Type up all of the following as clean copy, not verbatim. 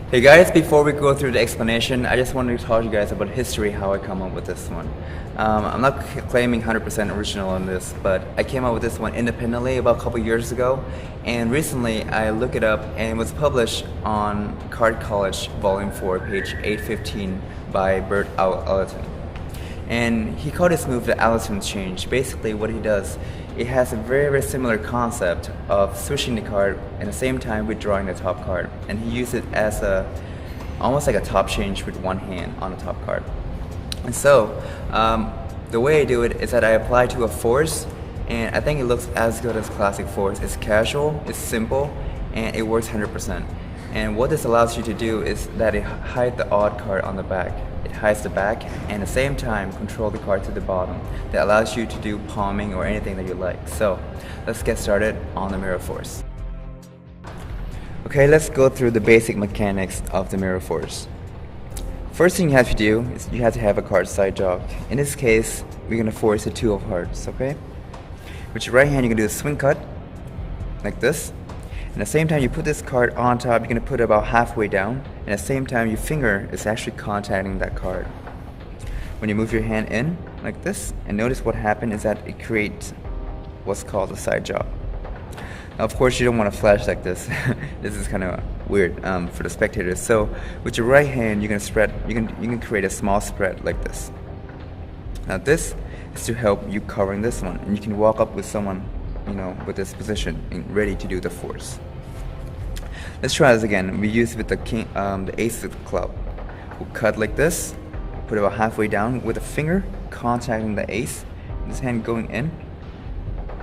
Hey guys, before we go through the explanation, I just wanted to talk to you guys about history, how I come up with this one. I'm not claiming 100% original on this, but I came up with this one independently about a couple years ago, and recently I looked it up and it was published on Card College Volume 4, page 815 by Bert Allerton. And he called this move the Allerton change. Basically what he does, it has a very similar concept of switching the card and at the same time withdrawing the top card. And he used it as almost like a top change with one hand on the top card. And so the way I do it is that I apply to a force, and I think it looks as good as classic force. It's casual, it's simple, and it works 100%. And what this allows you to do is that it hides the odd card on the back. It hides the back and at the same time control the card to the bottom. That allows you to do palming or anything that you like. So let's get started on the mirror force. Okay, let's go through the basic mechanics of the mirror force. First thing you have to do is you have to have a card side jog. In this case, we're going to force a 2 of hearts, okay? With your right hand, you're going to do a swing cut, like this. And at the same time you put this card on top, you're going to put it about halfway down. And at the same time your finger is actually contacting that card. When you move your hand in, like this, and notice what happened is that it creates what's called a side jog. Now of course you don't want to flash like this. This is kind of weird for the spectators. So with your right hand you're going to spread, you can create a small spread like this. Now this is to help you covering this one, and you can walk up with someone, you know, with this position and ready to do the force. Let's try this again. We use with the king, the ace of the club. We'll cut like this, put it about halfway down with a finger contacting the ace, this hand going in,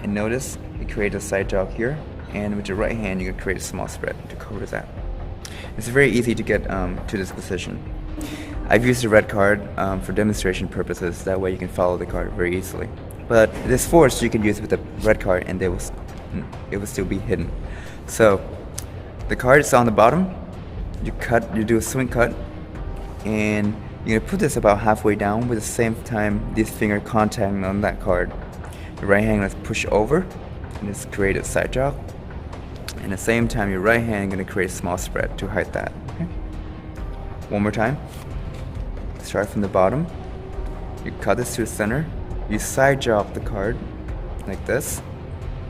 and notice you create a side jog here, and with your right hand you can create a small spread to cover that. It's very easy to get to this position. I've used the red card for demonstration purposes, that way you can follow the card very easily. But this force you can use with the red card and it will still be hidden. So the card is on the bottom, you do a swing cut, and you're gonna put this about halfway down with the same time this finger contacting on that card. Your right hand is push over and just create a side jog. And at the same time your right hand is gonna create a small spread to hide that. Okay? One more time. Start from the bottom. You cut this to the center. You side jog the card like this,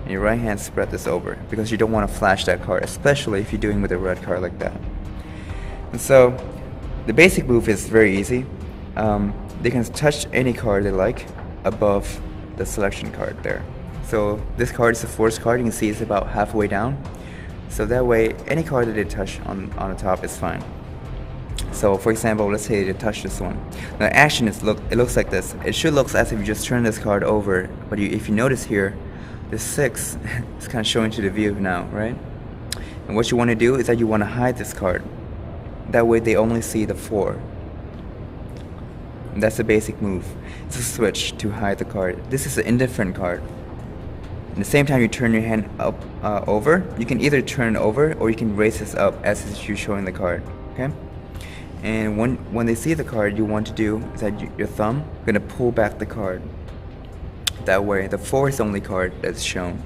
and your right hand spread this over because you don't want to flash that card, especially if you're doing with a red card like that. And so the basic move is very easy. They can touch any card they like above the selection card there. So this card is a force card. You can see it's about halfway down. So that way any card that they touch on the top is fine. So for example, let's say they touch this one. Now action it looks like this. It should look as if you just turn this card over, but if you notice here, the 6 is kind of showing to the view now, right? And what you want to do is that you want to hide this card. That way they only see the 4. And that's the basic move. It's a switch to hide the card. This is an indifferent card. At the same time you turn your hand up over, you can either turn it over or you can raise this up as if you're showing the card, okay? And when they see the card, you want to do is that your thumb going to pull back the card. That way the 4 is the only card that's shown.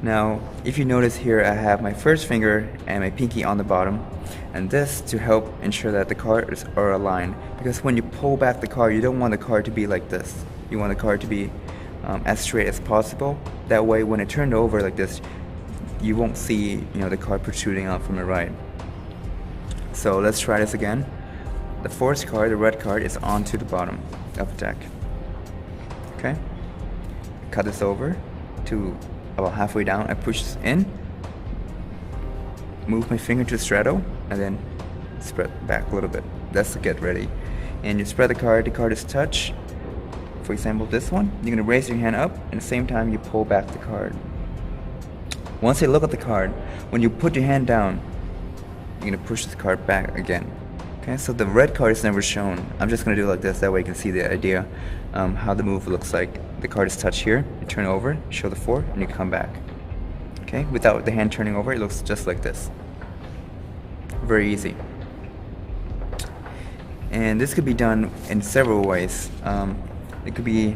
Now if you notice here, I have my first finger and my pinky on the bottom, and this to help ensure that the cards are aligned, because when you pull back the card you don't want the card to be like this. You want the card to be as straight as possible. That way when it turned over like this, you won't see, you know, the card protruding out from the right. So let's try this again. The force card, the red card, is onto the bottom of the deck. Okay? Cut this over to about halfway down. I push this in, move my finger to the straddle, and then spread back a little bit. That's to get ready. And you spread the card is touched. For example, this one, you're going to raise your hand up, and at the same time you pull back the card. Once you look at the card, when you put your hand down, you're going to push this card back again. Okay, so the red card is never shown. I'm just going to do it like this, that way you can see the idea how the move looks like. The card is touched here, you turn over, show the 4, and you come back. Okay, without the hand turning over, it looks just like this. Very easy. And this could be done in several ways. It could be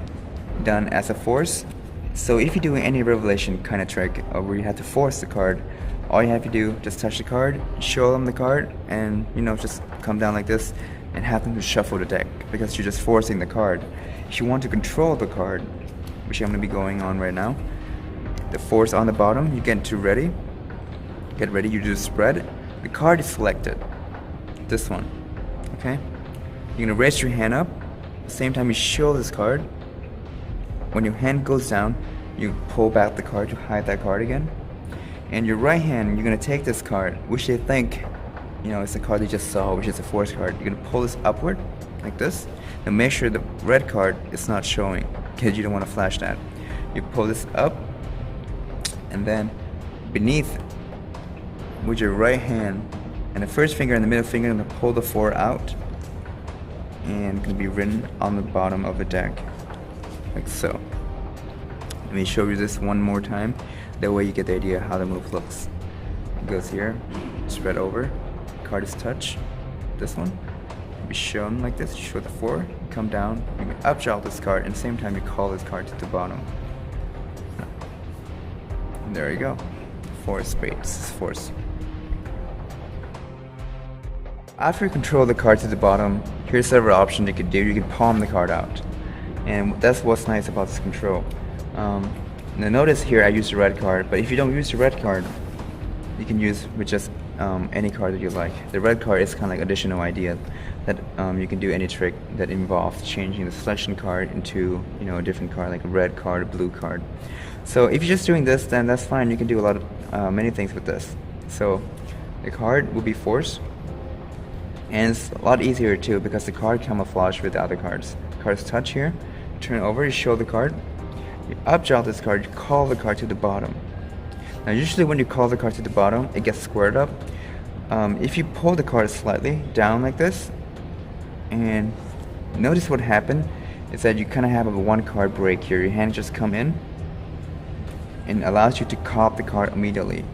done as a force. So if you're doing any revelation kind of trick where you have to force the card, All you have to do, just touch the card, show them the card, and just come down like this and have them to shuffle the deck, because you're just forcing the card. If you want to control the card, which I'm going to be going on right now, the force on the bottom, you get to ready. Get ready, you do the spread. The card is selected. This one. Okay? You're going to raise your hand up. At the same time you show this card. When your hand goes down, you pull back the card to hide that card again. And your right hand, you're going to take this card, which they think, it's the card they just saw, which is a force card. You're going to pull this upward, like this. Now make sure the red card is not showing, because you don't want to flash that. You pull this up, and then beneath, with your right hand, and the first finger and the middle finger, I'm going to pull the 4 out, and it's going to be written on the bottom of the deck, like so. Let me show you this one more time. That way you get the idea how the move looks. It goes here, spread over, card is touch. This one will be shown like this. You show the 4, you come down, you can updraw this card, and at the same time you call this card to the bottom. And there you go. 4 spades. This is force. After you control the card to the bottom, here's several options you could do. You can palm the card out, and that's what's nice about this control. Now notice here I use the red card, but if you don't use the red card, you can use with just any card that you like. The red card is kind of like additional idea that you can do any trick that involves changing the selection card into a different card, like a red card, a blue card. So if you're just doing this, then that's fine. You can do a lot of many things with this. So the card will be force, and it's a lot easier too because the card camouflage with the other cards. The card's touch here, turn over, you show the card. You updraw this card, you call the card to the bottom. Now usually when you call the card to the bottom, it gets squared up. If you pull the card slightly down like this, and notice what happened is that you kind of have a 1 card break here. Your hand just come in and allows you to cop the card immediately.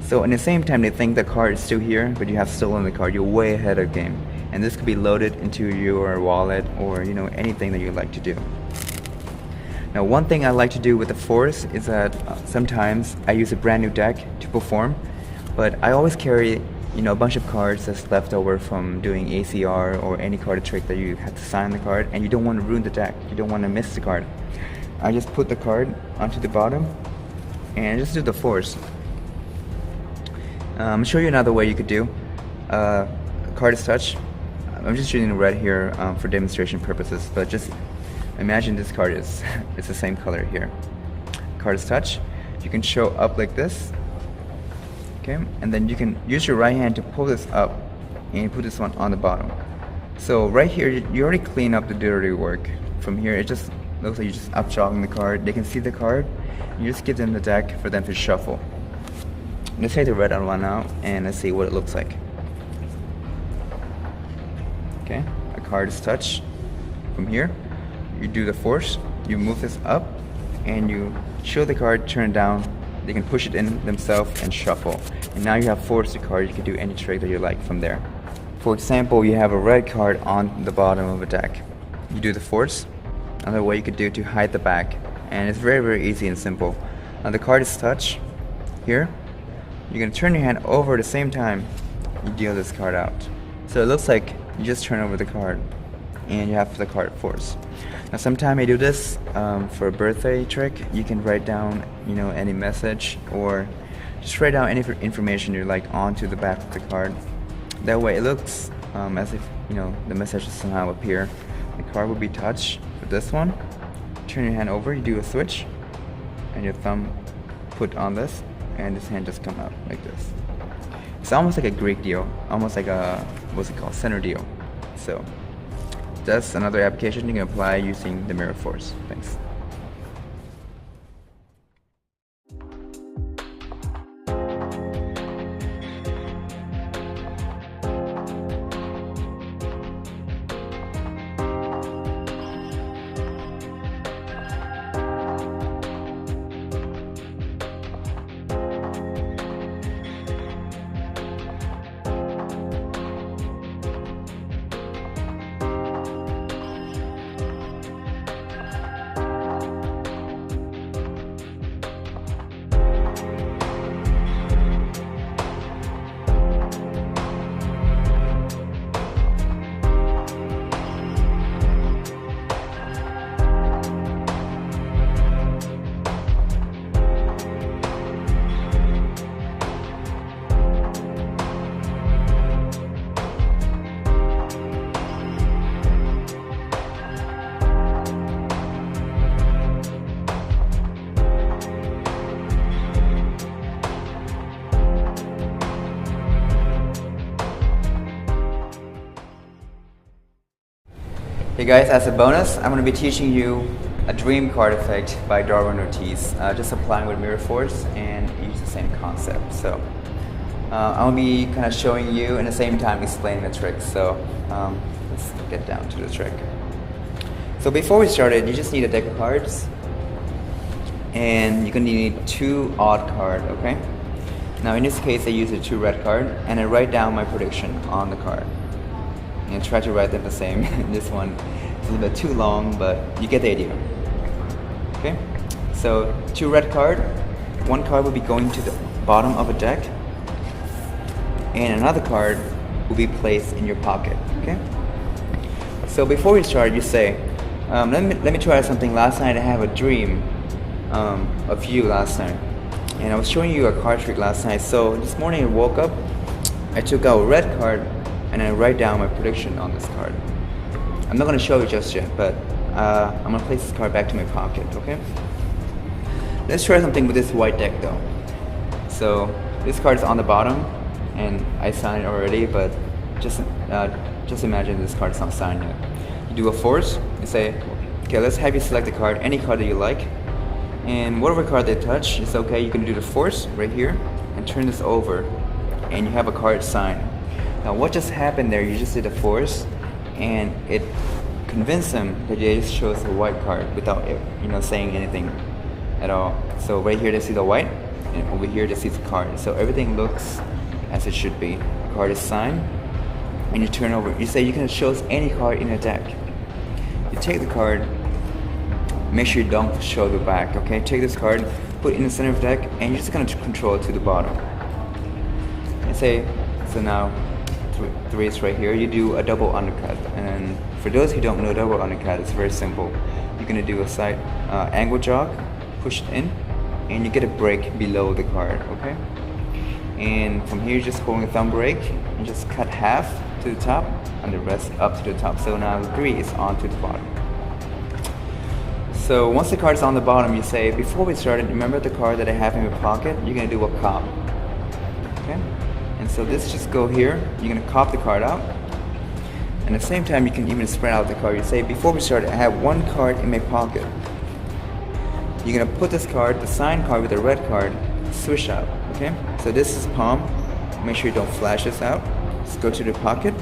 So in the same time they think the card is still here, but you have stolen the card. You're way ahead of the game, and this could be loaded into your wallet or anything that you like to do. Now one thing I like to do with the force is that sometimes I use a brand new deck to perform, but I always carry a bunch of cards that's left over from doing ACR or any card trick that you have to sign the card, and you don't want to ruin the deck, you don't want to miss the card. I just put the card onto the bottom and just do the force. I'll show you another way you could do. Card is touch. I'm just using red here for demonstration purposes, but just imagine this card is it's the same color here. Card is touch. You can show up like this, okay, and then you can use your right hand to pull this up and put this one on the bottom. So right here you already clean up the dirty work. From here it just looks like you're just updrawing the card. They can see the card. You just give them the deck for them to shuffle. Let's take the red one out and let's see what it looks like. Okay, a card is touch. From here you do the force, you move this up, and you show the card, turn it down. They can push it in themselves and shuffle. And now you have forced the card. You can do any trick that you like from there. For example, you have a red card on the bottom of a deck. You do the force. Another way you could do to hide the back, and it's very, very easy and simple. Now the card is touch. Here, you're gonna turn your hand over at the same time you deal this card out. So it looks like you just turn over the card, and you have the card force. Now sometimes I do this for a birthday trick. You can write down any message, or just write down any information you like onto the back of the card. That way it looks as if the message will somehow appear. The card will be touch. For this one, turn your hand over, you do a switch, and your thumb put on this, and this hand just come out like this. It's almost like a Greek deal, almost like a what's it called, center deal. So that's another application you can apply using the mirror force. Thanks. Hey guys, as a bonus, I'm going to be teaching you a dream card effect by Darwin Ortiz, just applying with mirror force and use the same concept. So I'll be kind of showing you and at the same time explaining the trick. So let's get down to the trick. So before we started, you just need a deck of cards, and you're going to need 2 odd cards, okay? Now in this case I use a 2 red card, and I write down my prediction on the card. And try to write them the same. This one is a little bit too long, but you get the idea. Okay? So 2 red card, 1 card will be going to the bottom of a deck, and another card will be placed in your pocket. Okay? So before we start, you say, let me try something. Last night I have a dream of you last night, and I was showing you a card trick last night. So this morning I woke up, I took out a red card, and I write down my prediction on this card. I'm not going to show you just yet, but I'm going to place this card back to my pocket, okay? Let's try something with this white deck though. So this card is on the bottom, and I signed it already, but just imagine this card is not signed yet. You do a force, you say, okay, let's have you select a card, any card that you like, and whatever card they touch, it's okay. You can do the force right here, and turn this over, and you have a card signed. Now what just happened there, you just did a force, and it convinced them that they just chose a white card without saying anything at all. So right here they see the white, and over here they see the card. So everything looks as it should be. The card is signed, and you turn over. You say you can choose any card in the deck. You take the card, make sure you don't show the back, okay? Take this card, put it in the center of the deck, and you're just gonna control it to the bottom. And say, so now, 3 is right here, you do a double undercut. And for those who don't know double undercut, it's very simple. You're going to do a side angle jog, push it in, and you get a break below the card, okay? And from here, just holding a thumb break, and just cut half to the top, and the rest up to the top. So now 3 is on to the bottom. So once the card is on the bottom, you say, before we started, remember the card that I have in my pocket? You're going to do a cop, okay? And so this just go here, you're going to cop the card out, and at the same time you can even spread out the card. You say, before we started, I have 1 card in my pocket. You're going to put this card, the signed card with the red card, swish out, okay? So this is palm, make sure you don't flash this out. Just go to the pocket,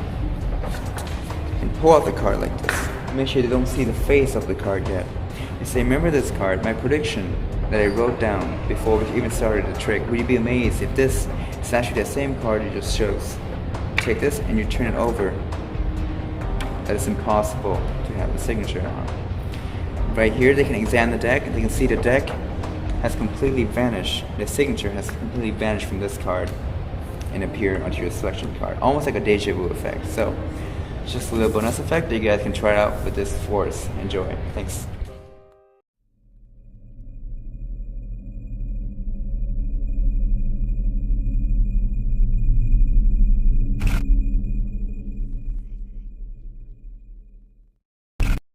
and pull out the card like this. Make sure you don't see the face of the card yet. You say, remember this card, my prediction that I wrote down before we even started the trick. Would you be amazed if this is actually the same card you just chose? Take this and you turn it over. That is impossible to have the signature on. Right here they can examine the deck, and they can see the deck has completely vanished. The signature has completely vanished from this card and appear onto your selection card. Almost like a deja vu effect. So it's just a little bonus effect that you guys can try it out with this force. Enjoy. Thanks.